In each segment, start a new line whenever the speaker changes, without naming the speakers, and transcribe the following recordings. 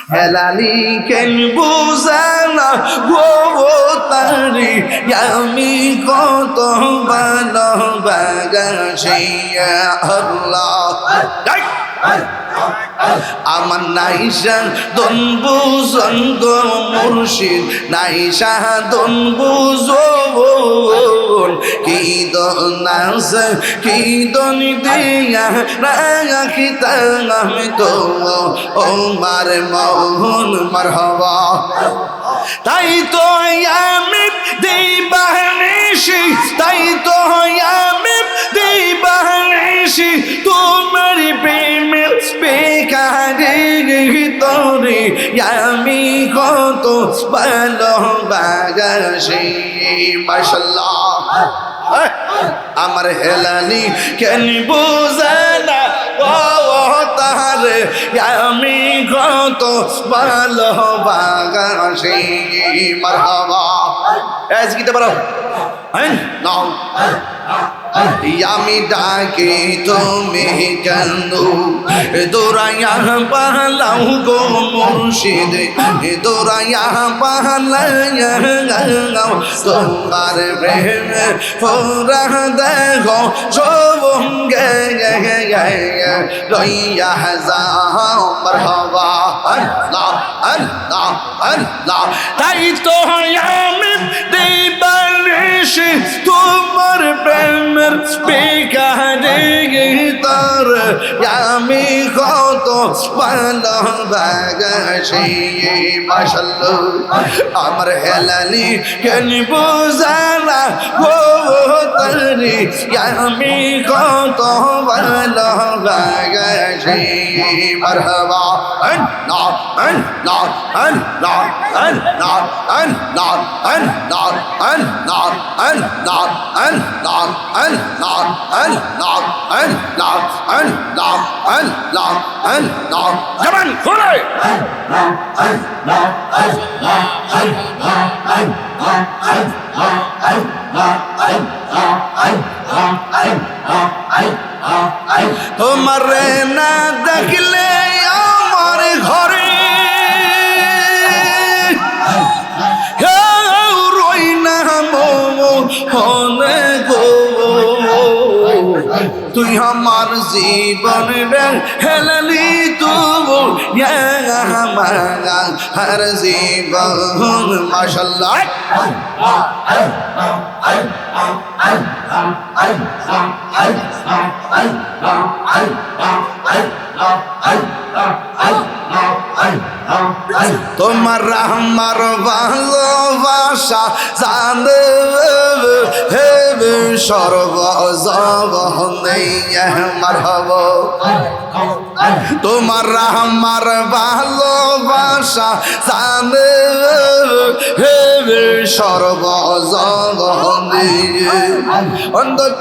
হেলালি কেন বুঝানা গো তারি আমি কত ভালোবাসি আল্লাহ আমার নাইশা দন বুঝন গো মুর্শিদ নাইশা দন বুঝন কি দন আছে কি দন দিয়া রাখিতা আমি তো ও মার মোহন মারহাবা তাই তো আমি দিবানিশি তাই তো আমি দিবানিশি তোমার প্রেমের বেকারে তোরে আমি কত ভালোবাসি মাশাআল্লাহ আমার হেলালি কেন বুঝে না ও তারে আমি কত ভালোবাসি মারহাবা আজ গীতে পারো নাও আমি ডাকি তুমি কেন দৌড়াইয়া পালাও গো মুর্শিদ দৌড়াইয়া পালাইয়া তোমার প্রেম ফোরা দেখো সবঙ্গে লইয়া যাও মারহাবা আল্লাহ আল্লাহ আল্লাহ তাই তো আমি দিবানিশি তোমার প্রেমের বেকারে তার আমি কত ভালোবাসি মাশাআল্লাহ আমার হেলালি কেন বুঝালা গো তারি আমি কত ভালোবাসি মারহাবা আল্লাহ আল্লাহ আল্লাহ আল্লাহ আল্লাহ আল্লাহ আল্লাহ আল্লাহ আল্লাহ আল্লাহ আল্লাহ আল্লাহ আল্লাহ আল্লাহ আল্লাহ জবান খুলে তোমার না দেখলে আমার ঘরে রই না মনে গো তুই আমার জীবন রে হেলালি তবু আমার হর জীবন মাশাআল্লাহ তোমার আমার ভালোবাসা জানে হেবে সর্বজবনে মারহাবা তোমার আমার ভালোবাসা জানে হেবে সর্বজবনে অন্তর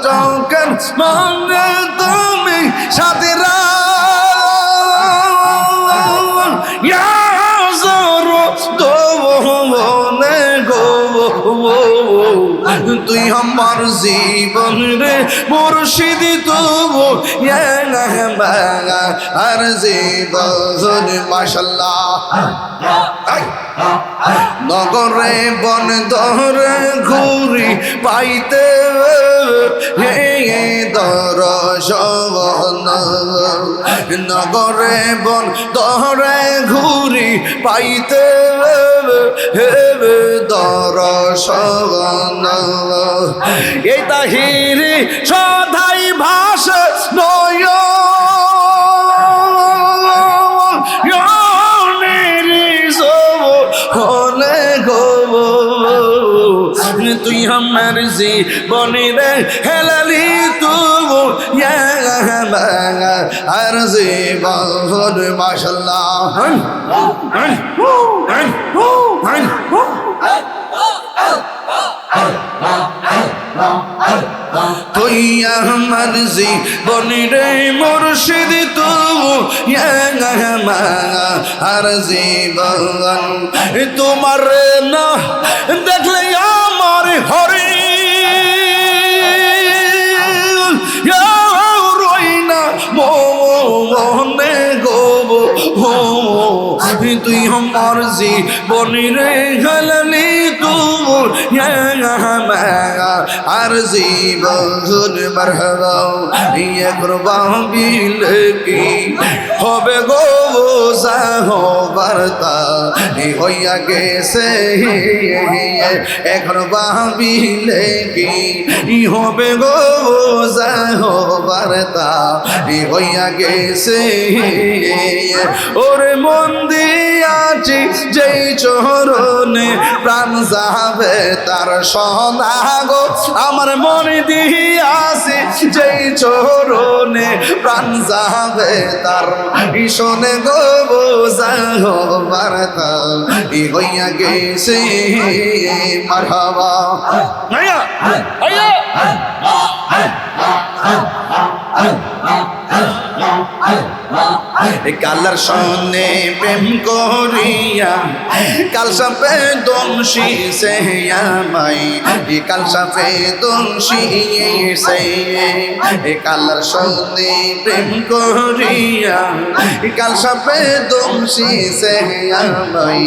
মনে তুমি সাথে তুই আমার জীবন রে মুর্শিদ তবু আর জীবন মাশাআল্লাহ নগরে বন দরে ঘুরি পাইতে দর্শন নগরে বন দরে ঘুরি পাইতে দর্শন এই তাহিরি সদাই ভাষ নয় তুই আমার জীবনে রে হেলালি তবু আর জীবন মাশাআল্লাহ তুই আমার জীবনে রে মুর্শিদ তবু আর জীবন তোমার না দেখলে আমার হরি রই না মনে গো তুই মর্জি বনি রে হেলালি তুর আর জীবন মারহাবা ইয়ে কুরবা বিলে কি হবে গো বার্তা হইয়া গেছে এখন ভাবিলে কি হবে গো বার্তা হইয়া গেছে ওরে মন দিয়াছি যেই চরণে প্রাণ যাবে তার সোনা গো আমার মন দিয়াছি যেই চরণে প্রাণ যাবে তার শোনে গো বার্তা হইয়া গেছে মারহাবা আয়া আয়া কালার সনে প্রেম করিয়া কাল সাপে দংশি সে আমাই কাল সাপে দংশি সে কালার সনে প্রেম করিয়া কাল সাপে দংশি সে আমাই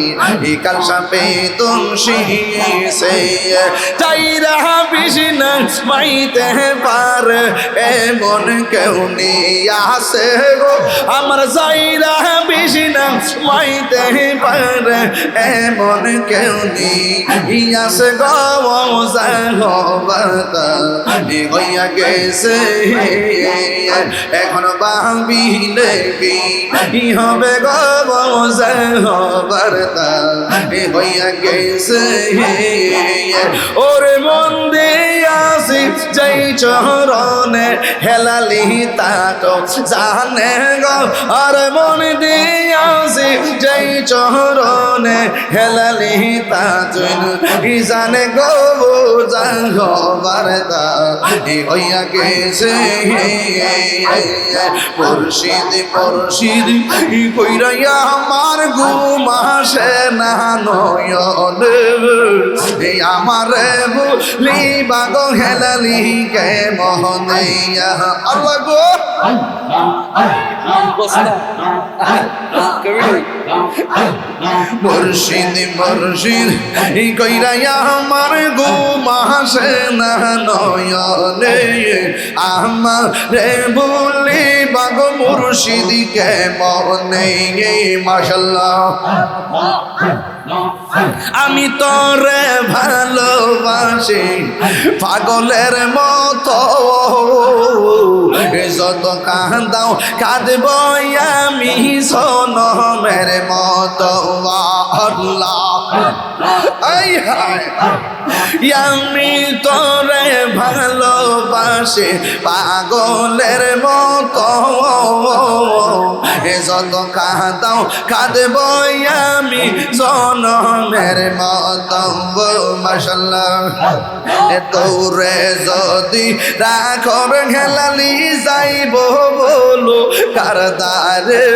কাল সাপে দংশি সে চাইরা বিষ্ণু মাইতে পার এমন কেউ নেই আসে গো আমার যাইরা বেশি না মাইতে পারে এমন কেউ নেই আসে গো বার্তা হইয়া গেছে এখন ভাবিলে কি হবে গো বার্তা হইয়া গেছে ওরে মন দিয়াছি যেই চরণে হেলালি তা তো জানে গো আর মন দিয়াছি যেই চরণে হেলালি তা তুই জানে গো বার্তা হইয়া গেছে মুর্শিদ মুর্শিদ কইরাইয়া আমার ঘুম আসে না নয়ন আমার বলি বাগো হেলালি কে মোহনে আল্লাহ গো মুর্শিদ মুর্শিদ কইরাইয়া আমার ঘুম আসে না নয়নে আমারে বলি বাগো মুর্শিদ কে মোহনে মাশাআল্লাহ আমি তোরে ভালোবাসি পাগলের মতো যত কাঁদাও কাঁদব আমি সোনমের মতো আল্লাহ আমি তোরে ভালোবাসি পাগলের মতো যত কাঁদাও কাঁদব আমি সোনমের মতো মাশাআল্লাহ তোরে যদি রাখর হেলালি যাইব বলো কারদারে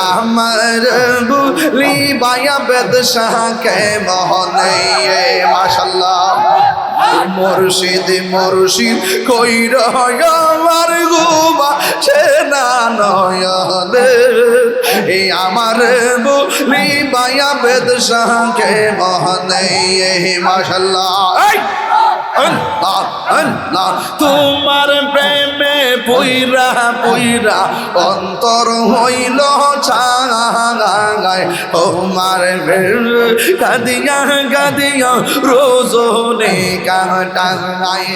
আমার বুলি বায়া বেদশাকে মোহনে মাশাআল্লাহ মুর্শিদ মুর্শিদ কইর আমার গুবা সে না নয়নে আমার বুলি বায়া বেদশাকে মোহনে মাশাআল্লাহ তোমার প্রেমে পুইরা পুইরা অন্তর হইল ছাগায় তোমার কাঁদিয়া কাঁদিয়া রোজনে কাটায়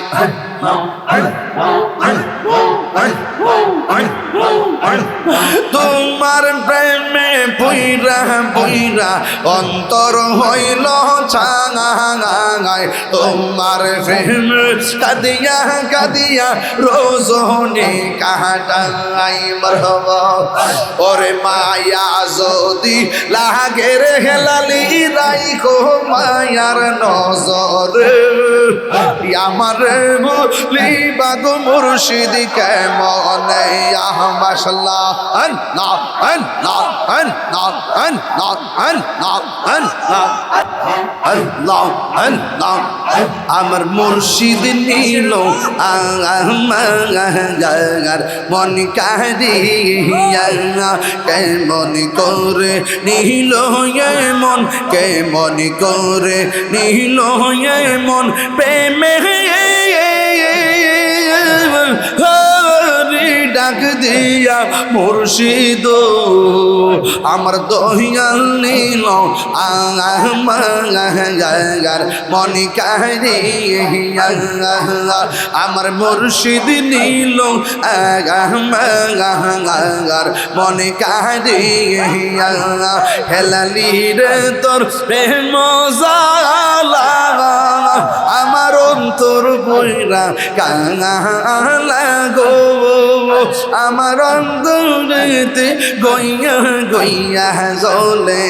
তোমার প্রেমে পুইরা পুইরা অন্তর হইল ছাগায় তোমার প্রেম কাঁদিয়া কাঁদিয়া রোজনে কাটাই মারহাবা ওরে মায়া যদি লাগে রে হেলালি রাইখো মায়ার নজর আমার বলি বাগো মুর্শিদ কে মনে মাশাআল্লাহ আল্লাহ আল্লাহ আল্লাহ আল্লাহ আল্লাহ আল্লাহ আল্লাহ আমার মুর্শিদ নীল গার মন কারিয়া কেমন করে নিল মন কেমন করে নিল মন প্রেমে ডাক দিয়া মুর্শিদ আমার দহিয়াল নীল আমার মন কারিয়া আমার মুর্শিদ নীল আমার মন কারিয়া হেলালি রে তোর প্রেম জালা আমার অন্তর বইরা কাঙালা গো আমার অন্তরেতে গইয়া গইয়া জ্বলে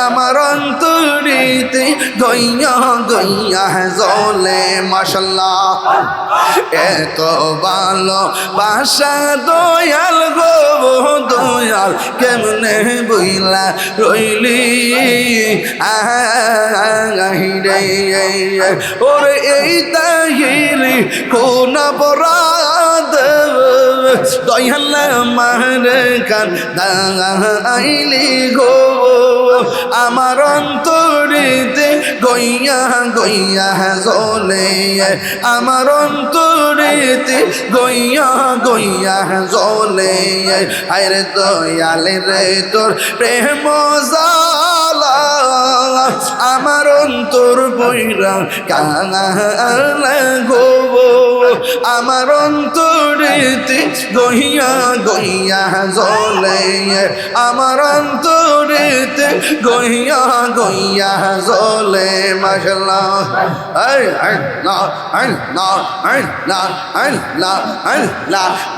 আমার অন্তরেতে গইয়া গইয়া জ্বলে মাশাআল্লাহ এত ভালো বাসা দয়াল গো দয়াল কেমনে বইলা রইলি রে ওরে এই তাহিরি কোন অপরাধ দয়াল আমার কান দাইলি গো আমার অন্তরেতে গইয়া গইয়া জ্বলে আমার অন্তরেতে গইয়া গইয়া জ্বলে আরে দয়াল রে তোর প্রেম জালা আমার অন্তর বইরা কাঙালা গো আমার অন্তরেতে গইয়া গইয়া জ্বলে আমার অন্তরেতে গইয়া গইয়া জ্বলে মাশাআল্লাহ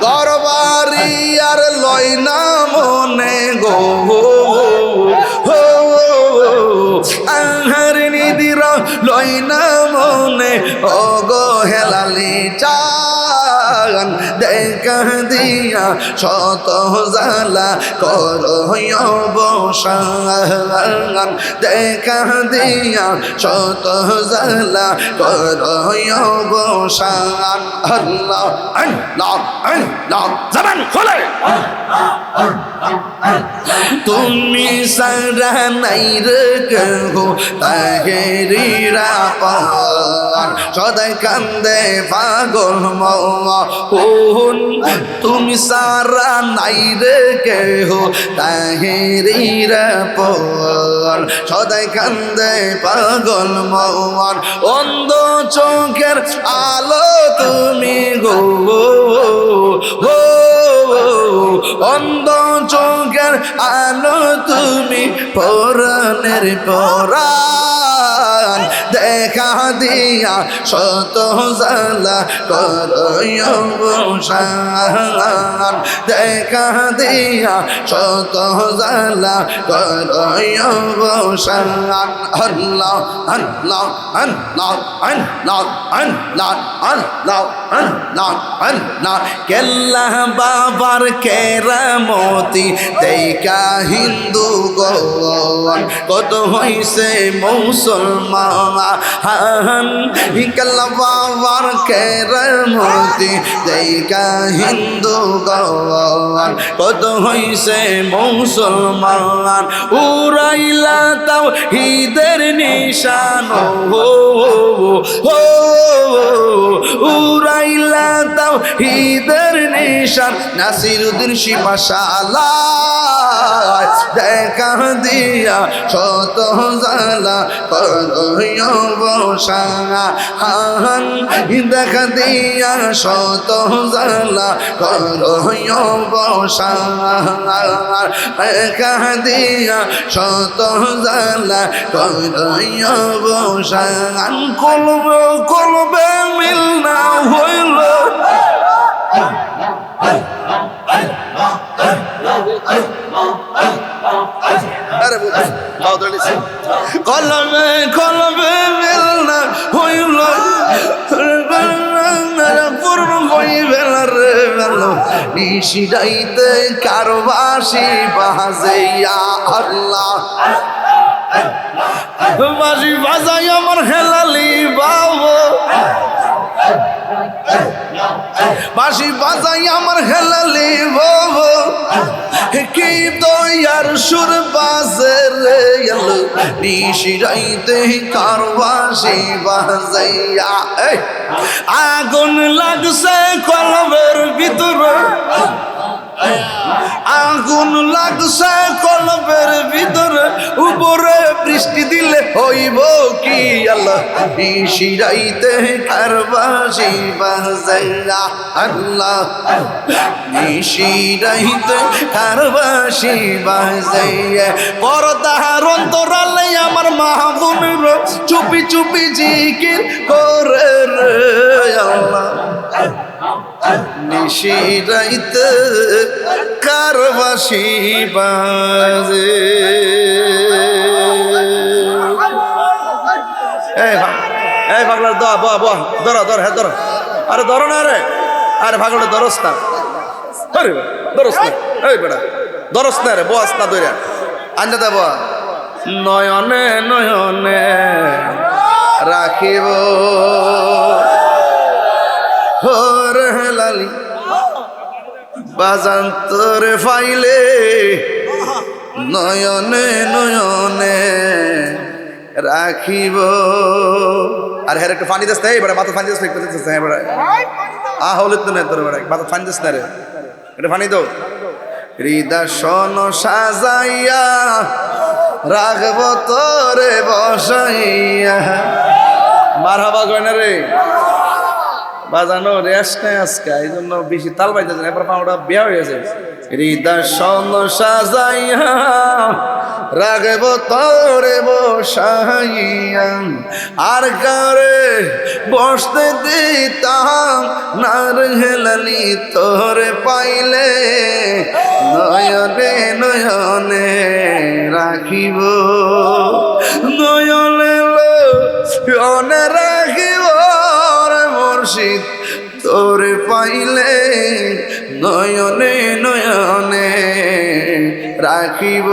গরবারি আর লয় না মনে গো আহার নিদির লয় না মনে ও গো হেলালি চান দেখা দিয়া শত জালা করো অবসান দেখা দিয়া শত জালা করো অবসান আল্লাহ আল্লাহ আল্লাহ জবান খোলে তুমি সারা নাই রে গো তাহেরিরা পার সদাই কান্দে পাগল মন তুমি সারা নাই রে গো তাহেরিরা পার সদাই কান্দে পাগল মন অন্ধ চোখের আলো তুমি গো অন্ধ চোখের আলো তুমি পরাণের পরাণ দেখা দিয়া শত জালা করয়বসান দেখা দিয়া শত জালা করয়বসান আল্লাহ আল্লাহ আল্লাহ আল্লাহ আল্লাহ আল্লাহ আল্লাহ আল্লাহ কেল্লা বাবার কেরামতি দেখা হিন্দু গন কত হইছে মুসলমান কেল্লা বাবার কেরামতি দেখা হিন্দু গন কত হইছে মুসলমান উড়াইলা তাও হিদের নিশান উড়াইলা তাও হিদের নিশান নাসিরুদ্দিন শিবাশালা দেখা দিয়া শত জালা করয়বসান দেখা দিয়া শত জালা করয়বসান দেখা দিয়া শত জালা করয়বসান কলবে কলবে মিল না হইল কলবে কলবে মিল না হইল পূর্ব হইবে রে বেলো নিশিরাইতে কারবাসি বাজেয়া আল্লাহ বাজি বাজাই আমার হেলালি বাবু বাঁশি বাজাই আমার হেলালি বাবু কি দয়ার সুর বাজে রে এলো নিশিরাইতে কার বাঁশি বাজাইয়া আগুন লাগছে কলবের ভিতরে আগুন লাগছে কলবের ভিতরে উপরে বৃষ্টি দিলে হইব কি আল্লাহ নিশিরাইতে কার বাঁশি বাজাইয়া আল্লাহ নিশিরাইতে কার বাঁশি বাজাইয়া পরদার অন্তরালে আমার মাহবুবের চুপি চুপি জিকির করে রে আল্লাহ নিশিরাইতে কার বাঁশি বাজে এই পাগলার ধর হ্যাঁ ধর আরে ধরো না রে আরে পাগলার ধরস না আরে ধরস না এই বেটা ধরস না রে বস না ধরে আনতে দেব নয়নে নয়নে রাখিব হরে লালি বাজান তোরে ফাইলে নয়নে নয়নে রাখিব আর হ্যাঁ একটু পানি দিস এই বেড়া মাথা পানি দিস হ্যাঁ বেড়া হলে তো না তোর বেড়া মাথা পানি দিস না রে এটা পানি দাও হৃদয় সাজাইয়া রাখব তোরে বসাইয়া মারহাবা গয়না রে বাজানো রেস নাই আজকে এই জন্য বেশি তাল পাইতেছে এবার পাওয়াটা বিয়া হয়ে গেছে হৃদয় সাজাইয়া রাগব তোরে বসাইয়া আর কারে বসতে দিতাম না হেলালি তোরে পাইলে নয়নে নয়নে রাখিব নয়নে নয়নে রাখিব মুর্শিদ তোরে পাইলে নয়নে নয়নে রাখিব।